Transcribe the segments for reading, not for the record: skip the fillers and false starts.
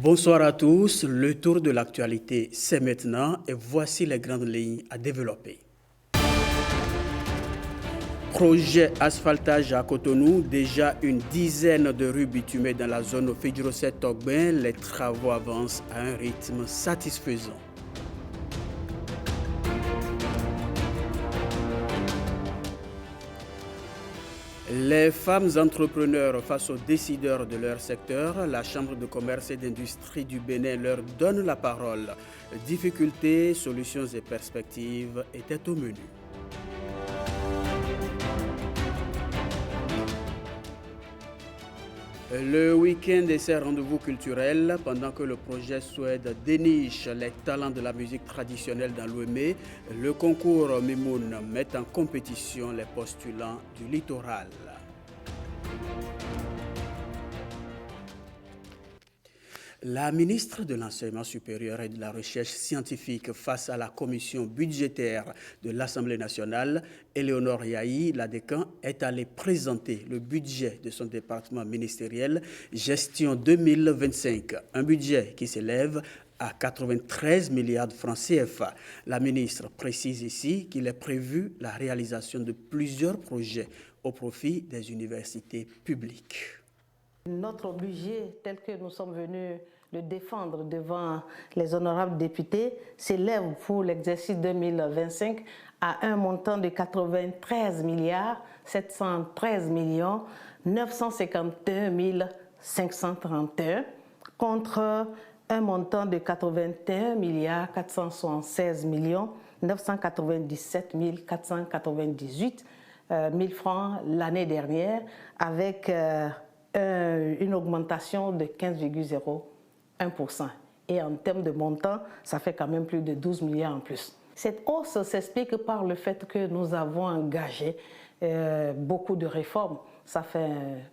Bonsoir à tous, le tour de l'actualité c'est maintenant et voici les grandes lignes à développer. Projet asphaltage à Cotonou, déjà une dizaine de rues bitumées dans la zone Fedjirosset-Togbin, les travaux avancent à un rythme satisfaisant. Les femmes entrepreneurs face aux décideurs de leur secteur, la Chambre de commerce et d'industrie du Bénin leur donne la parole. Difficultés, solutions et perspectives étaient au menu. Le week-end et ses rendez-vous culturels, pendant que le projet Suède déniche les talents de la musique traditionnelle dans l'Ouémé, le concours Mimoun met en compétition les postulants du littoral. La ministre de l'Enseignement supérieur et de la Recherche scientifique face à la commission budgétaire de l'Assemblée nationale, Éléonore Yahi Ladécan, est allée présenter le budget de son département ministériel Gestion 2025, un budget qui s'élève à 93 milliards de francs CFA. La ministre précise ici qu'il est prévu la réalisation de plusieurs projets au profit des universités publiques. Notre budget, tel que nous sommes venus le défendre devant les honorables députés, s'élève pour l'exercice 2025 à un montant de 93 milliards 713 millions 951 531 contre un montant de 81 milliards 476 millions 997 498 000 francs l'année dernière, avec une augmentation de 15,01%. Et en termes de montant, ça fait quand même plus de 12 milliards en plus. Cette hausse s'explique par le fait que nous avons engagé beaucoup de réformes. Ça fait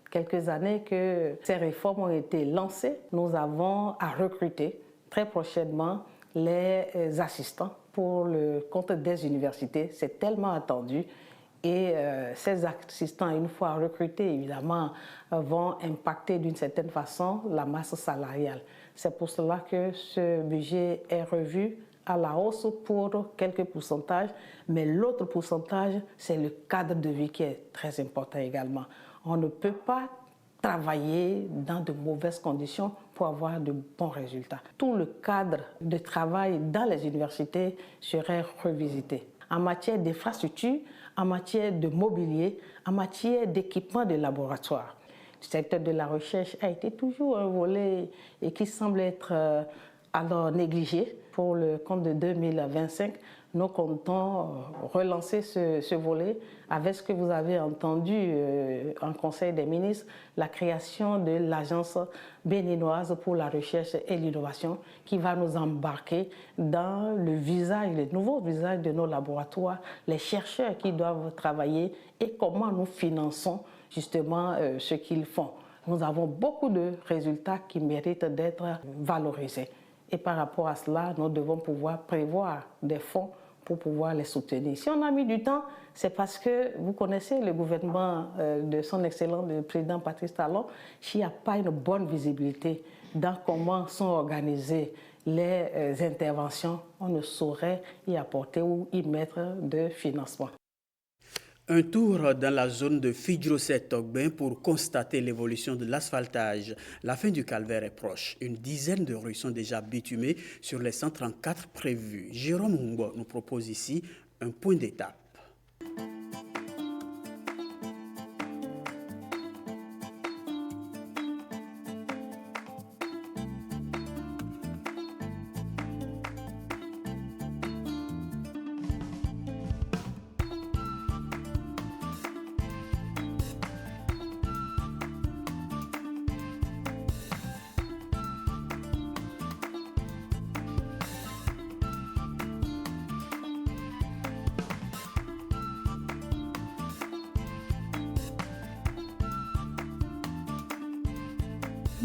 quelques années que ces réformes ont été lancées. Nous avons à recruter très prochainement les assistants pour le compte des universités. C'est tellement attendu. Et ces assistants, une fois recrutés, évidemment, vont impacter d'une certaine façon la masse salariale. C'est pour cela que ce budget est revu à la hausse pour quelques pourcentages, mais l'autre pourcentage, c'est le cadre de vie qui est très important également. On ne peut pas travailler dans de mauvaises conditions pour avoir de bons résultats. Tout le cadre de travail dans les universités serait revisité. En matière d'infrastructure, en matière de mobilier, en matière d'équipement de laboratoire. Le secteur de la recherche a été toujours un volet et qui semble être alors négligé. Pour le compte de 2025, nous comptons relancer ce volet avec ce que vous avez entendu en Conseil des ministres, la création de l'Agence béninoise pour la recherche et l'innovation qui va nous embarquer dans le nouveau visage de nos laboratoires, les chercheurs qui doivent travailler et comment nous finançons justement ce qu'ils font. Nous avons beaucoup de résultats qui méritent d'être valorisés. Et par rapport à cela, nous devons pouvoir prévoir des fonds pour pouvoir les soutenir. Si on a mis du temps, c'est parce que vous connaissez le gouvernement de son excellent le président Patrice Talon, qui n'a pas une bonne visibilité dans comment sont organisées les interventions. On ne saurait y apporter ou y mettre de financement. Un tour dans la zone de Fedjirosset-Togbin pour constater l'évolution de l'asphaltage. La fin du calvaire est proche. Une dizaine de rues sont déjà bitumées sur les 134 prévues. Jérôme Humbo nous propose ici un point d'étape.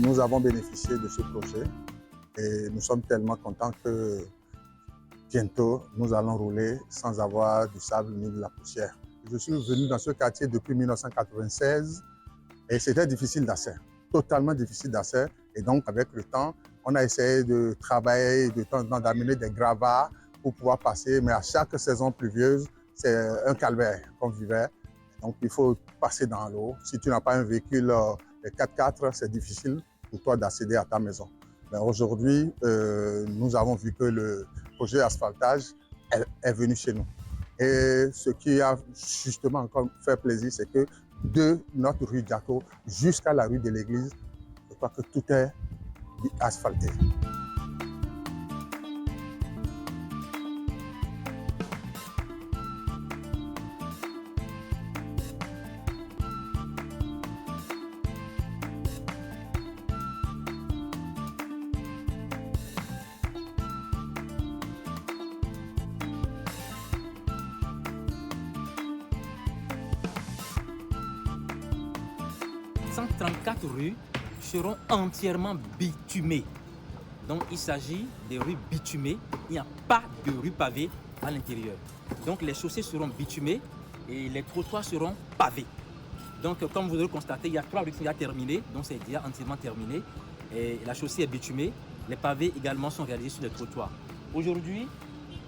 Nous avons bénéficié de ce projet et nous sommes tellement contents que bientôt nous allons rouler sans avoir du sable ni de la poussière. Je suis venu dans ce quartier depuis 1996 et c'était difficile d'accès, totalement difficile d'accès. Et donc avec le temps, On a essayé de travailler de temps en temps, d'amener des gravats pour pouvoir passer, mais à chaque saison pluvieuse, c'est un calvaire qu'on vivait. Donc il faut passer dans l'eau. Si tu n'as pas un véhicule 4x4, c'est difficile pour toi d'accéder à ta maison. Mais aujourd'hui, nous avons vu que le projet d'asphaltage est venu chez nous. Et ce qui a justement encore fait plaisir, c'est que de notre rue Diaco jusqu'à la rue de l'église, je crois que tout est asphalté. « 134 rues seront entièrement bitumées. Donc il s'agit des rues bitumées. Il n'y a pas de rue pavée à l'intérieur. Donc les chaussées seront bitumées et les trottoirs seront pavés. Donc comme vous le constatez, il y a 3 rues qui sont terminées, donc c'est déjà entièrement terminé. Et la chaussée est bitumée. Les pavés également sont réalisés sur les trottoirs. Aujourd'hui,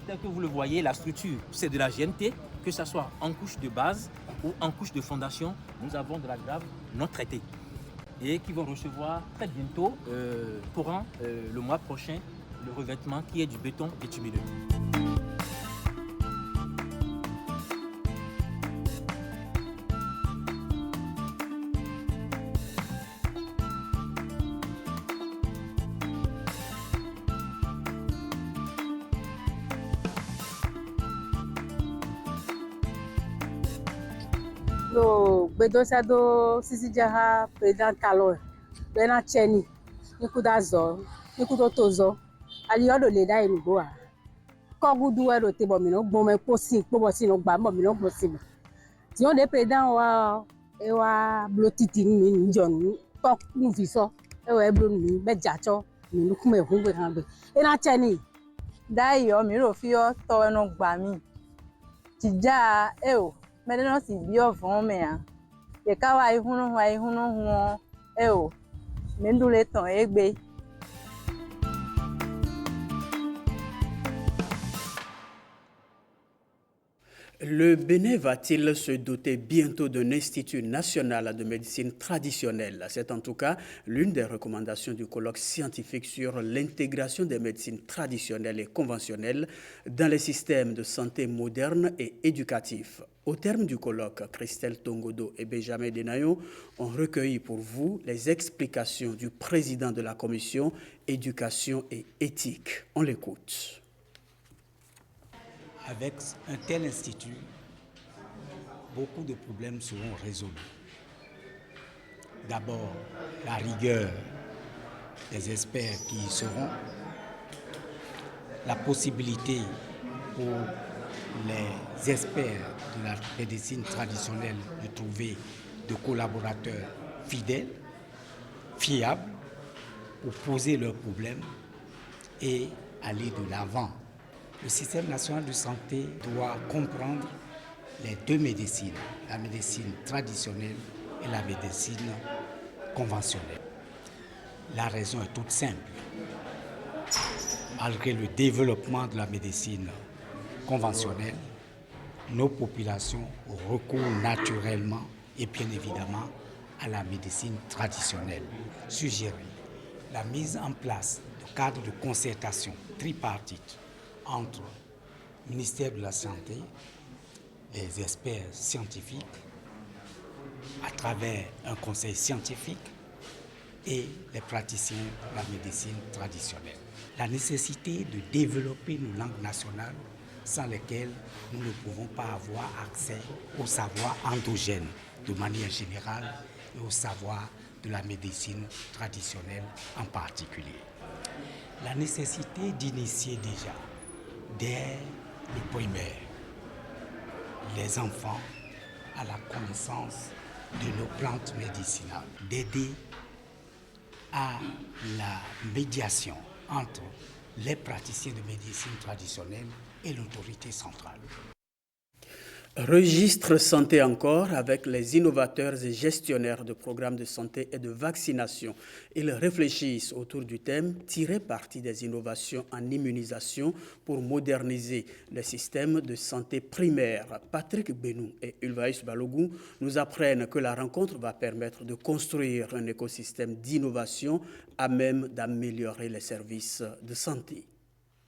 tel que vous le voyez, la structure, c'est de la GNT, que ce soit en couche de base ou en couche de fondation. Nous avons de la grave non traitée et qui vont recevoir très bientôt, courant le mois prochain, le revêtement qui est du béton bitumineux. No Bedosado Sisi Jaha President Talon Bena Cheni Nikudazo Nikudotozo Aliyodo Leda Enugoa Kogudu Ero Tebo Mino Gbome Posi Pobosi no Gbamo Mino Posi Ti on de president wa ewa blotiti ni njon tok nuviso ewa eblo ni bejacho ni nukume hungwe hanbe Ena Cheni Dai yo mi ro fi o to enu gba mi Tija o Maintenant, si bien vraiment, et quand on a même dans les temps, Le Bénin va-t-il se doter bientôt d'un institut national de médecine traditionnelle? C'est en tout cas l'une des recommandations du colloque scientifique sur l'intégration des médecines traditionnelles et conventionnelles dans les systèmes de santé modernes et éducatifs. Au terme du colloque, Christelle Tongodo et Benjamin Denayo ont recueilli pour vous les explications du président de la commission éducation et éthique. On l'écoute. Avec un tel institut, beaucoup de problèmes seront résolus. D'abord, la rigueur des experts qui y seront, la possibilité pour les experts de la médecine traditionnelle de trouver de collaborateurs fidèles, fiables, pour poser leurs problèmes et aller de l'avant. Le système national de santé doit comprendre les deux médecines, la médecine traditionnelle et la médecine conventionnelle. La raison est toute simple. Malgré le développement de la médecine conventionnelle, nos populations recourent naturellement et bien évidemment à la médecine traditionnelle. Suggérer la mise en place de cadres de concertation tripartite entre le ministère de la Santé, les experts scientifiques, à travers un conseil scientifique et les praticiens de la médecine traditionnelle. La nécessité de développer nos langues nationales sans lesquelles nous ne pouvons pas avoir accès au savoir endogène de manière générale et au savoir de la médecine traditionnelle en particulier. La nécessité d'initier déjà dès le primaire les enfants à la connaissance de nos plantes médicinales, d'aider à la médiation entre les praticiens de médecine traditionnelle et l'autorité centrale. Registre santé encore avec les innovateurs et gestionnaires de programmes de santé et de vaccination. Ils réfléchissent autour du thème « Tirer parti des innovations en immunisation pour moderniser les systèmes de santé primaire ». Patrick Benou et Ulvaïs Balogou nous apprennent que la rencontre va permettre de construire un écosystème d'innovation à même d'améliorer les services de santé.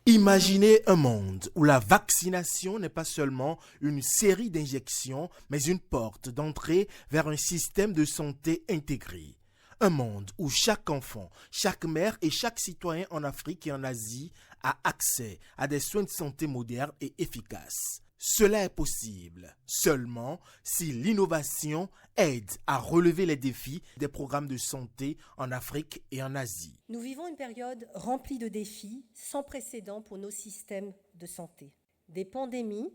Imaginez un monde où la vaccination n'est pas seulement une série d'injections, mais une porte d'entrée vers un système de santé intégré. Un monde où chaque enfant, chaque mère et chaque citoyen en Afrique et en Asie a accès à des soins de santé modernes et efficaces. Cela est possible seulement si l'innovation aide à relever les défis des programmes de santé en Afrique et en Asie. Nous vivons une période remplie de défis sans précédent pour nos systèmes de santé. Des pandémies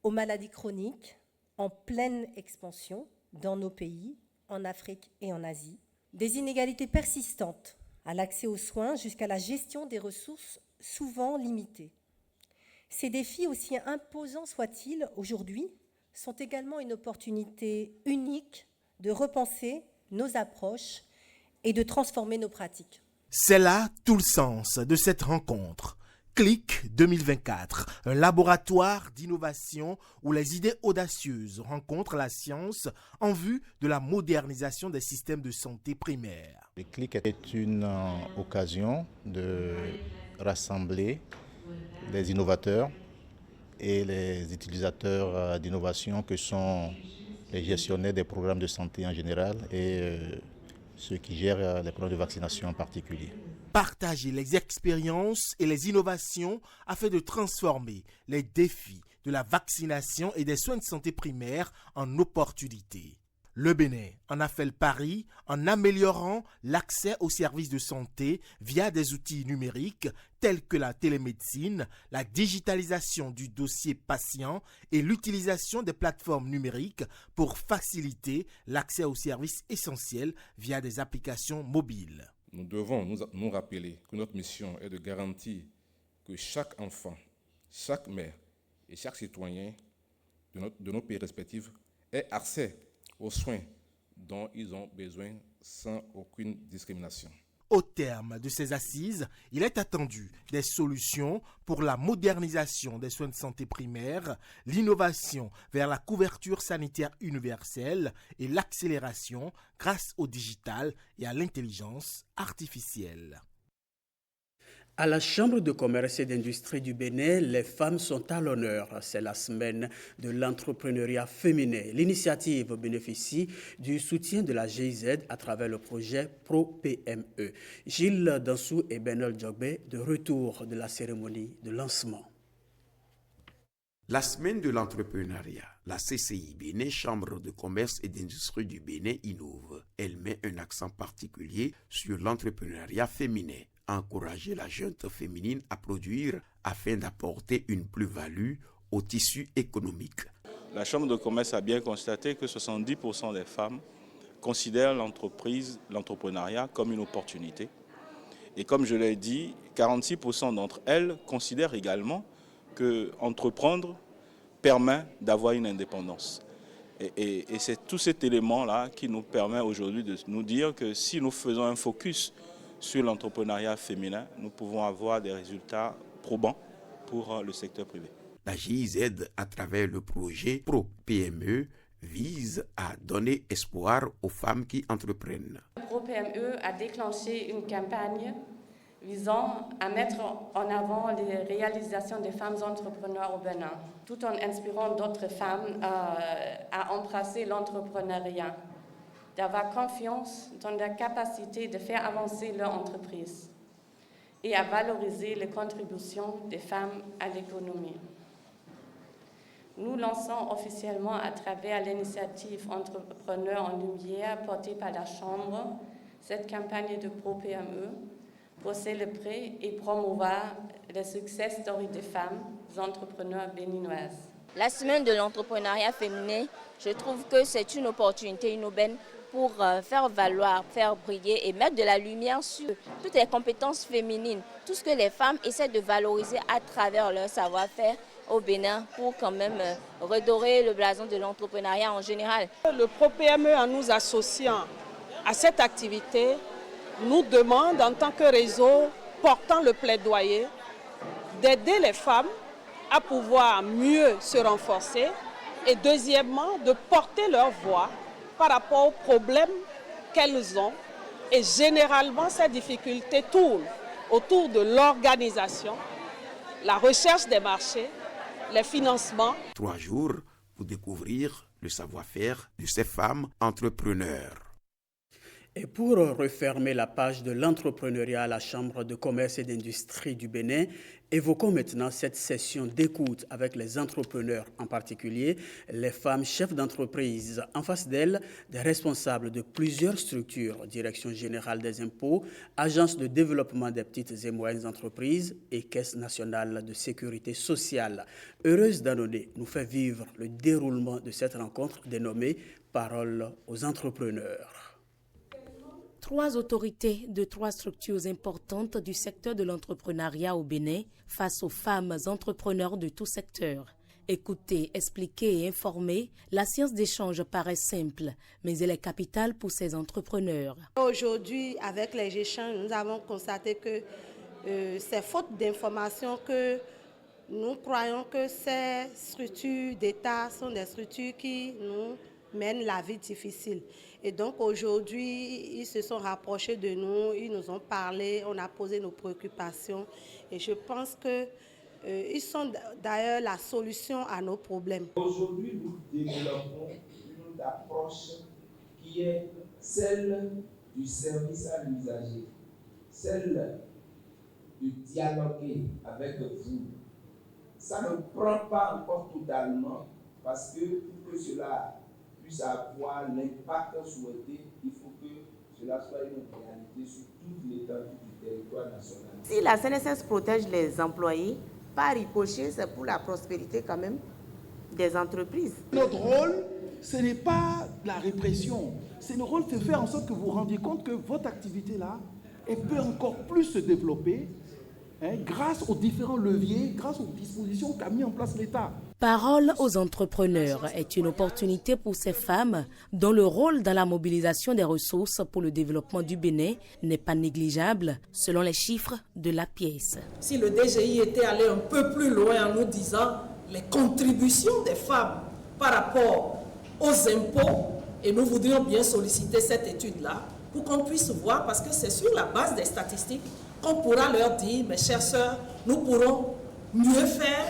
aux maladies chroniques en pleine expansion dans nos pays, en Afrique et en Asie. Des inégalités persistantes à l'accès aux soins jusqu'à la gestion des ressources souvent limitées. Ces défis, aussi imposants soient-ils aujourd'hui, sont également une opportunité unique de repenser nos approches et de transformer nos pratiques. C'est là tout le sens de cette rencontre. CLIC 2024, un laboratoire d'innovation où les idées audacieuses rencontrent la science en vue de la modernisation des systèmes de santé primaires. Le CLIC est une occasion de rassembler les innovateurs et les utilisateurs d'innovation que sont les gestionnaires des programmes de santé en général et ceux qui gèrent les programmes de vaccination en particulier. Partager les expériences et les innovations afin de transformer les défis de la vaccination et des soins de santé primaires en opportunités. Le Bénin en a fait le pari en améliorant l'accès aux services de santé via des outils numériques tels que la télémédecine, la digitalisation du dossier patient et l'utilisation des plateformes numériques pour faciliter l'accès aux services essentiels via des applications mobiles. Nous devons nous rappeler que notre mission est de garantir que chaque enfant, chaque mère et chaque citoyen de nos pays respectifs ait accès aux soins dont ils ont besoin sans aucune discrimination. Au terme de ces assises, il est attendu des solutions pour la modernisation des soins de santé primaires, l'innovation vers la couverture sanitaire universelle et l'accélération grâce au digital et à l'intelligence artificielle. À la Chambre de commerce et d'industrie du Bénin, les femmes sont à l'honneur. C'est la semaine de l'entrepreneuriat féminin. L'initiative bénéficie du soutien de la GIZ à travers le projet Pro-PME. Gilles Dansou et Benel Djogbe de retour de la cérémonie de lancement. La semaine de l'entrepreneuriat, la CCI Bénin, Chambre de commerce et d'industrie du Bénin, innove. Elle met un accent particulier sur l'entrepreneuriat féminin. Encourager la jeunesse féminine à produire afin d'apporter une plus-value au tissu économique. La Chambre de commerce a bien constaté que 70% des femmes considèrent l'entrepreneuriat comme une opportunité. Et comme je l'ai dit, 46% d'entre elles considèrent également que entreprendre permet d'avoir une indépendance. Et c'est tout cet élément-là qui nous permet aujourd'hui de nous dire que si nous faisons un focus sur l'entrepreneuriat féminin, nous pouvons avoir des résultats probants pour le secteur privé. La GIZ, à travers le projet Pro-PME, vise à donner espoir aux femmes qui entreprennent. Pro-PME a déclenché une campagne visant à mettre en avant les réalisations des femmes entrepreneurs au Bénin, tout en inspirant d'autres femmes à embrasser l'entrepreneuriat, d'avoir confiance dans la capacité de faire avancer leur entreprise et à valoriser les contributions des femmes à l'économie. Nous lançons officiellement à travers l'initiative Entrepreneurs en Lumière portée par la Chambre cette campagne de Pro-PME pour célébrer et promouvoir les success stories des femmes entrepreneurs béninoises. La semaine de l'entrepreneuriat féminin, je trouve que c'est une opportunité, une aubaine pour faire valoir, faire briller et mettre de la lumière sur toutes les compétences féminines, tout ce que les femmes essaient de valoriser à travers leur savoir-faire au Bénin pour quand même redorer le blason de l'entrepreneuriat en général. Le ProPME, en nous associant à cette activité, nous demande en tant que réseau portant le plaidoyer d'aider les femmes à pouvoir mieux se renforcer et deuxièmement de porter leur voix par rapport aux problèmes qu'elles ont. Et généralement, ces difficultés tournent autour de l'organisation, la recherche des marchés, les financements. 3 jours pour découvrir le savoir-faire de ces femmes entrepreneurs. Et pour refermer la page de l'entrepreneuriat à la Chambre de commerce et d'industrie du Bénin, évoquons maintenant cette session d'écoute avec les entrepreneurs, en particulier les femmes chefs d'entreprise. En face d'elles, des responsables de plusieurs structures, Direction générale des impôts, Agence de développement des petites et moyennes entreprises et Caisse nationale de sécurité sociale. Heureuse d'Annonay nous fait vivre le déroulement de cette rencontre dénommée « Parole aux entrepreneurs ». 3 autorités de 3 structures importantes du secteur de l'entrepreneuriat au Bénin face aux femmes entrepreneurs de tout secteur. Écouter, expliquer et informer, la science d'échange paraît simple, mais elle est capitale pour ces entrepreneurs. Aujourd'hui, avec les échanges, nous avons constaté que c'est faute d'information que nous croyons que ces structures d'État sont des structures qui nous mènent la vie difficile. Et donc aujourd'hui, ils se sont rapprochés de nous, ils nous ont parlé, on a posé nos préoccupations. Et je pense qu'ils sont d'ailleurs la solution à nos problèmes. Aujourd'hui, nous développons une approche qui est celle du service à l'usager, celle de dialoguer avec vous. Ça ne prend pas encore totalement parce que pour que cela puisse avoir l'impact souhaité, il faut que cela soit une réalité sur toute l'étendue du territoire national. Si la CNSS protège les employés, par ricochet, c'est pour la prospérité quand même des entreprises. Notre rôle, ce n'est pas la répression. C'est notre rôle de faire en sorte que vous vous rendiez compte que votre activité-là peut encore plus se développer grâce aux différents leviers, grâce aux dispositions qu'a mis en place l'État. Parole aux entrepreneurs est une opportunité pour ces femmes dont le rôle dans la mobilisation des ressources pour le développement du Bénin n'est pas négligeable, selon les chiffres de la pièce. Si le DGI était allé un peu plus loin en nous disant les contributions des femmes par rapport aux impôts, et nous voudrions bien solliciter cette étude-là pour qu'on puisse voir, parce que c'est sur la base des statistiques qu'on pourra leur dire, mes chères sœurs, nous pourrons mieux faire.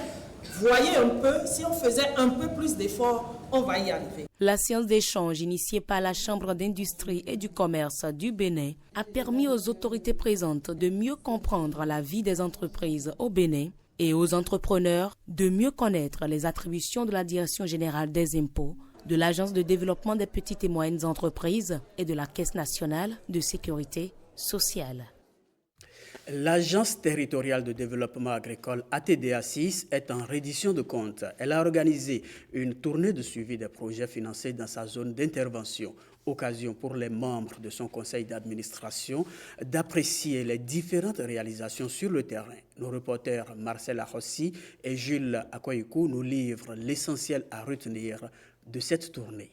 Voyez un peu, si on faisait un peu plus d'efforts, on va y arriver. La séance d'échange initiée par la Chambre d'industrie et du commerce du Bénin a permis aux autorités présentes de mieux comprendre la vie des entreprises au Bénin et aux entrepreneurs de mieux connaître les attributions de la Direction générale des impôts, de l'Agence de développement des petites et moyennes entreprises et de la Caisse nationale de sécurité sociale. L'Agence territoriale de développement agricole ATDA6 est en reddition de comptes. Elle a organisé une tournée de suivi des projets financés dans sa zone d'intervention. Occasion pour les membres de son conseil d'administration d'apprécier les différentes réalisations sur le terrain. Nos reporters Marcel Arossi et Jules Akoyikou nous livrent l'essentiel à retenir de cette tournée.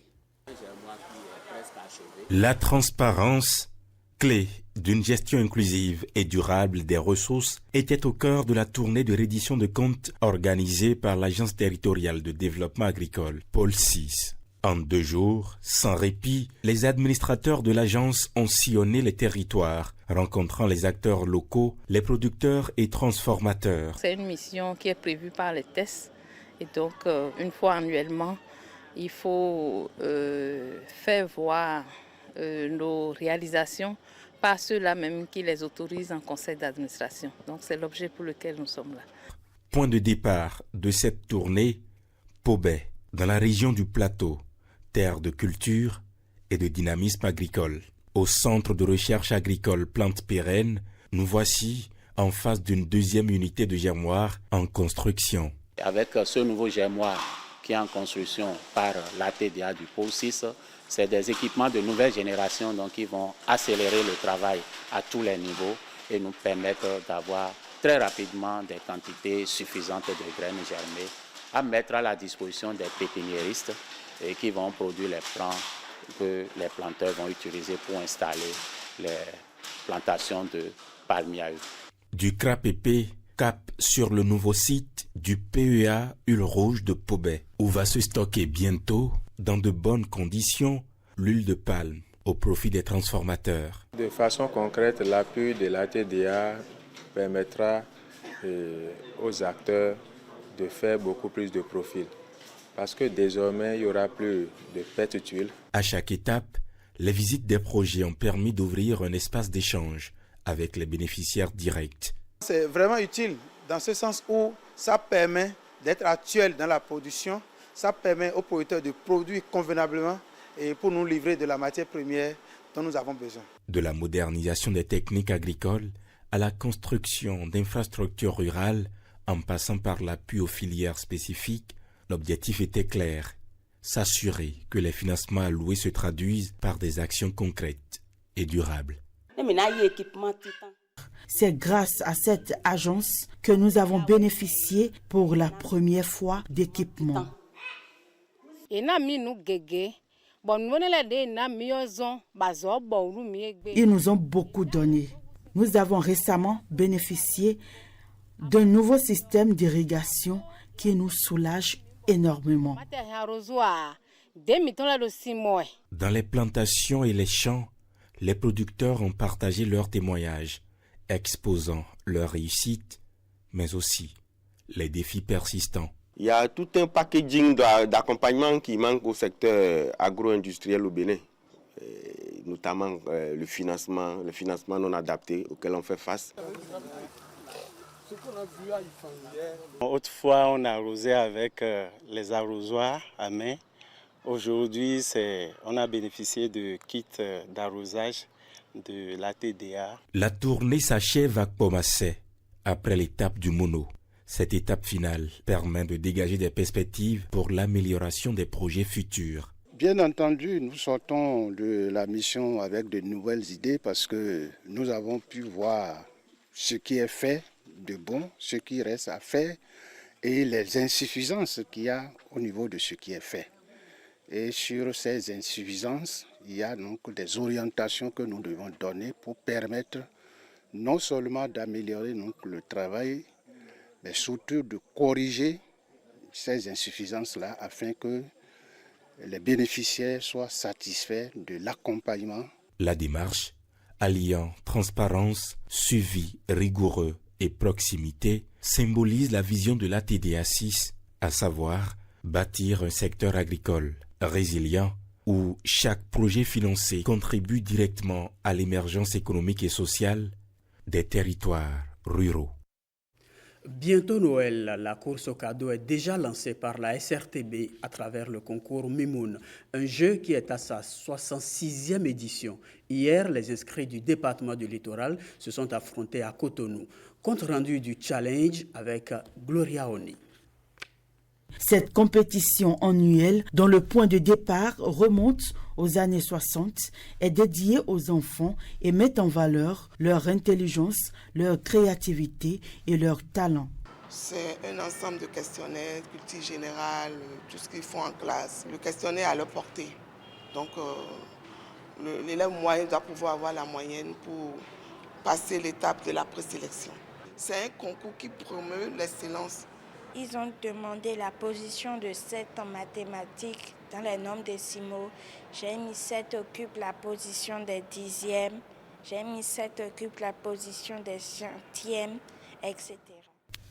La transparence, clé d'une gestion inclusive et durable des ressources, était au cœur de la tournée de reddition de comptes organisée par l'Agence territoriale de développement agricole, Pôle 6. En 2 jours, sans répit, les administrateurs de l'agence ont sillonné les territoires, rencontrant les acteurs locaux, les producteurs et transformateurs. C'est une mission qui est prévue par les tests et donc une fois annuellement, il faut faire voir nos réalisations par ceux-là même qui les autorisent en conseil d'administration. Donc c'est l'objet pour lequel nous sommes là. Point de départ de cette tournée, Pobet, dans la région du Plateau, terre de culture et de dynamisme agricole. Au centre de recherche agricole Plantes Pérennes, nous voici en face d'une 2e unité de germoire en construction. Avec ce nouveau germoire qui est en construction par l'ATDA du Pôle 6, C'est des équipements de nouvelle génération donc, qui vont accélérer le travail à tous les niveaux et nous permettre d'avoir très rapidement des quantités suffisantes de graines germées à mettre à la disposition des pépiniéristes et qui vont produire les plants que les planteurs vont utiliser pour installer les plantations de palmiers à huile. Du CRAPP, cap sur le nouveau site du PEA Huile Rouge de Pobet, où va se stocker bientôt, dans de bonnes conditions, l'huile de palme au profit des transformateurs. De façon concrète, l'appui de la TDA permettra aux acteurs de faire beaucoup plus de profil. Parce que désormais, il n'y aura plus de perte d'huile. À chaque étape, les visites des projets ont permis d'ouvrir un espace d'échange avec les bénéficiaires directs. C'est vraiment utile dans ce sens où ça permet d'être actuel dans la production, ça permet aux producteurs de produire convenablement et pour nous livrer de la matière première dont nous avons besoin. De la modernisation des techniques agricoles à la construction d'infrastructures rurales, en passant par l'appui aux filières spécifiques, l'objectif était clair, s'assurer que les financements alloués se traduisent par des actions concrètes et durables. C'est grâce à cette agence que nous avons bénéficié pour la première fois d'équipements. Ils nous ont beaucoup donné. Nous avons récemment bénéficié d'un nouveau système d'irrigation qui nous soulage énormément. Dans les plantations et les champs, les producteurs ont partagé leurs témoignages, exposant leur réussite, mais aussi les défis persistants. Il y a tout un packaging d'accompagnement qui manque au secteur agro-industriel au Bénin, notamment le financement non adapté auquel on fait face. Autrefois, on arrosait avec les arrosoirs à main. Aujourd'hui, on a bénéficié de kits d'arrosage de la TDA. La tournée s'achève à Pomassé, après l'étape du Mono. Cette étape finale permet de dégager des perspectives pour l'amélioration des projets futurs. Bien entendu, nous sortons de la mission avec de nouvelles idées parce que nous avons pu voir ce qui est fait de bon, ce qui reste à faire et les insuffisances qu'il y a au niveau de ce qui est fait. Et sur ces insuffisances, il y a donc des orientations que nous devons donner pour permettre non seulement d'améliorer le travail, mais surtout de corriger ces insuffisances-là afin que les bénéficiaires soient satisfaits de l'accompagnement. La démarche, alliant transparence, suivi rigoureux et proximité, symbolise la vision de la TDA 6, à savoir bâtir un secteur agricole résilient où chaque projet financé contribue directement à l'émergence économique et sociale des territoires ruraux. Bientôt Noël, la course au cadeau est déjà lancée par la SRTB à travers le concours Mimoun, un jeu qui est à sa 66e édition. Hier, les inscrits du département du Littoral se sont affrontés à Cotonou. Compte rendu du challenge avec Gloria Oni. Cette compétition annuelle, dont le point de départ remonte aux années 60, est dédiée aux enfants et met en valeur leur intelligence, leur créativité et leur talent. C'est un ensemble de questionnaires, culture générale, tout ce qu'ils font en classe. Le questionnaire à leur portée. Donc, l'élève moyen doit pouvoir avoir la moyenne pour passer l'étape de la présélection. C'est un concours qui promeut l'excellence. Ils ont demandé la position de 7 en mathématiques dans les nombres décimaux. J'ai mis 7 occupe la position des dixièmes. J'ai mis 7 occupe la position des centièmes, etc.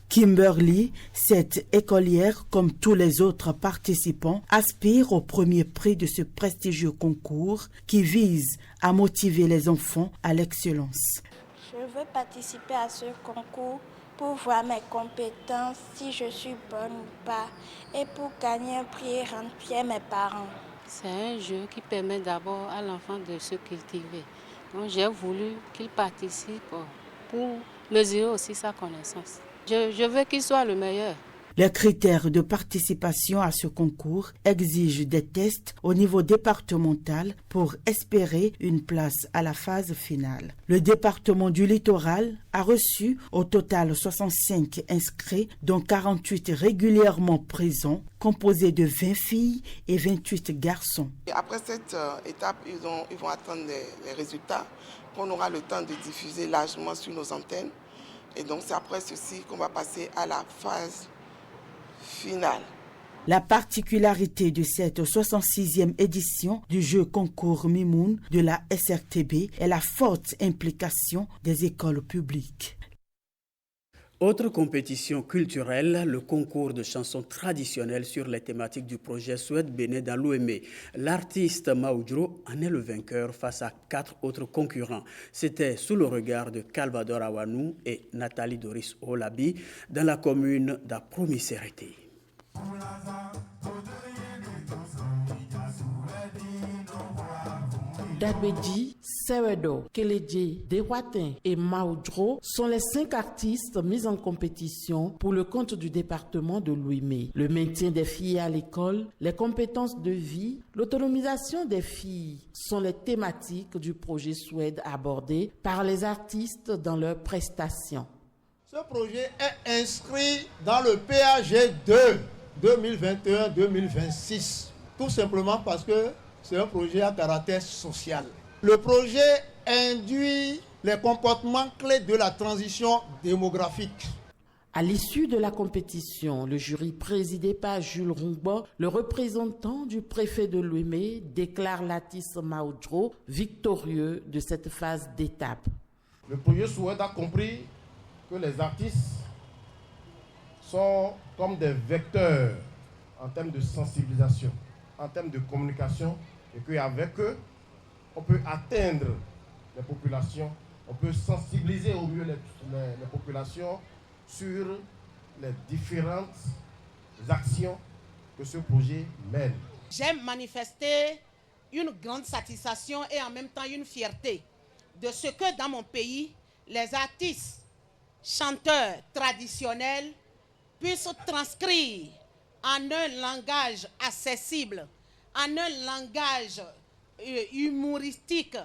Kimberly, cette écolière, comme tous les autres participants, aspire au premier prix de ce prestigieux concours qui vise à motiver les enfants à l'excellence. Je veux participer à ce concours pour voir mes compétences, si je suis bonne ou pas, et pour gagner un prix et rendre fiers mes parents. C'est un jeu qui permet d'abord à l'enfant de se cultiver. Donc j'ai voulu qu'il participe pour mesurer aussi sa connaissance. Je veux qu'il soit le meilleur. Les critères de participation à ce concours exigent des tests au niveau départemental pour espérer une place à la phase finale. Le département du Littoral a reçu au total 65 inscrits, dont 48 régulièrement présents, composés de 20 filles et 28 garçons. Et après cette étape, ils vont attendre les résultats qu'on aura le temps de diffuser largement sur nos antennes. Et donc c'est après ceci qu'on va passer à la phase finale. La particularité de cette 66e édition du jeu concours Mimoun de la SRTB est la forte implication des écoles publiques. Autre compétition culturelle, le concours de chansons traditionnelles sur les thématiques du projet Suède Bénin dans l'Ouémé. L'artiste Maoudro en est le vainqueur face à 4 autres concurrents. C'était sous le regard de Calvador Awanou et Nathalie Doris Olabi dans la commune d'Apromisérité. Dabedji, Sewedo, Keleji, Dewatin et Maoudro sont les 5 artistes mis en compétition pour le compte du département de l'Ouémé. Le maintien des filles à l'école, les compétences de vie, l'autonomisation des filles sont les thématiques du projet Suède abordées par les artistes dans leurs prestations. Ce projet est inscrit dans le PAG 2 2021-2026, tout simplement parce que c'est un projet à caractère social. Le projet induit les comportements clés de la transition démographique. À l'issue de la compétition, le jury présidé par Jules Rungbo, le représentant du préfet de l'Ouémé, déclare l'artiste Maoudro victorieux de cette phase d'étape. Le projet Suède a compris que les artistes sont comme des vecteurs en termes de sensibilisation, en termes de communication, et qu'avec eux, on peut atteindre les populations, on peut sensibiliser au mieux les populations sur les différentes actions que ce projet mène. J'aime manifester une grande satisfaction et en même temps une fierté de ce que dans mon pays, les artistes, chanteurs traditionnels puissent transcrire en un langage accessible, en un langage humoristique,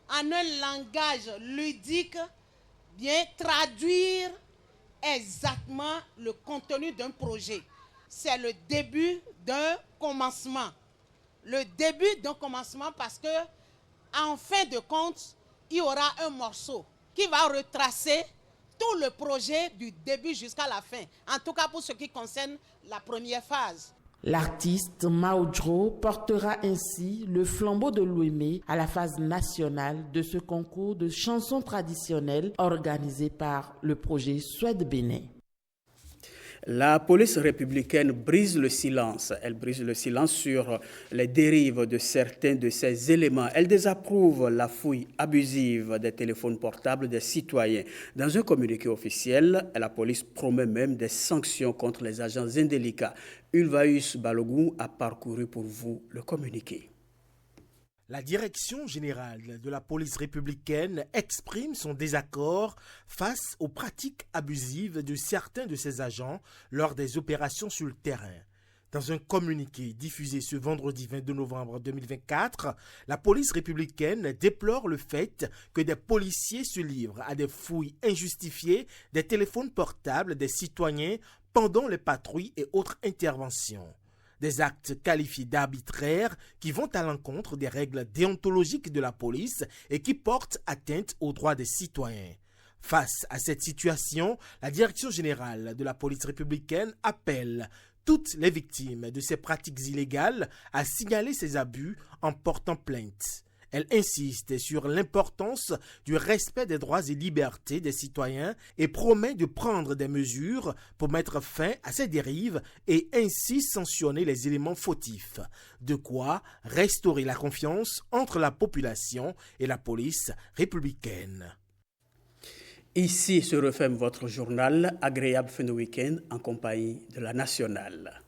en un langage ludique, bien traduire exactement le contenu d'un projet. C'est le début d'un commencement. Le début d'un commencement parce que, en fin de compte, il y aura un morceau qui va retracer tout le projet du début jusqu'à la fin. En tout cas pour ce qui concerne la première phase. L'artiste Maoudro portera ainsi le flambeau de l'Ouémé à la phase nationale de ce concours de chansons traditionnelles organisé par le projet Suède Bénin. La police républicaine brise le silence. Elle brise le silence sur les dérives de certains de ces éléments. Elle désapprouve la fouille abusive des téléphones portables des citoyens. Dans un communiqué officiel, la police promet même des sanctions contre les agents indélicats. Ulvaeus Balogun a parcouru pour vous le communiqué. La direction générale de la police républicaine exprime son désaccord face aux pratiques abusives de certains de ses agents lors des opérations sur le terrain. Dans un communiqué diffusé ce vendredi 22 novembre 2024, la police républicaine déplore le fait que des policiers se livrent à des fouilles injustifiées des téléphones portables des citoyens pendant les patrouilles et autres interventions. Des actes qualifiés d'arbitraires qui vont à l'encontre des règles déontologiques de la police et qui portent atteinte aux droits des citoyens. Face à cette situation, la direction générale de la police républicaine appelle toutes les victimes de ces pratiques illégales à signaler ces abus en portant plainte. Elle insiste sur l'importance du respect des droits et libertés des citoyens et promet de prendre des mesures pour mettre fin à ces dérives et ainsi sanctionner les éléments fautifs. De quoi restaurer la confiance entre la population et la police républicaine. Ici se referme votre journal. Agréable fin de week-end en compagnie de la nationale.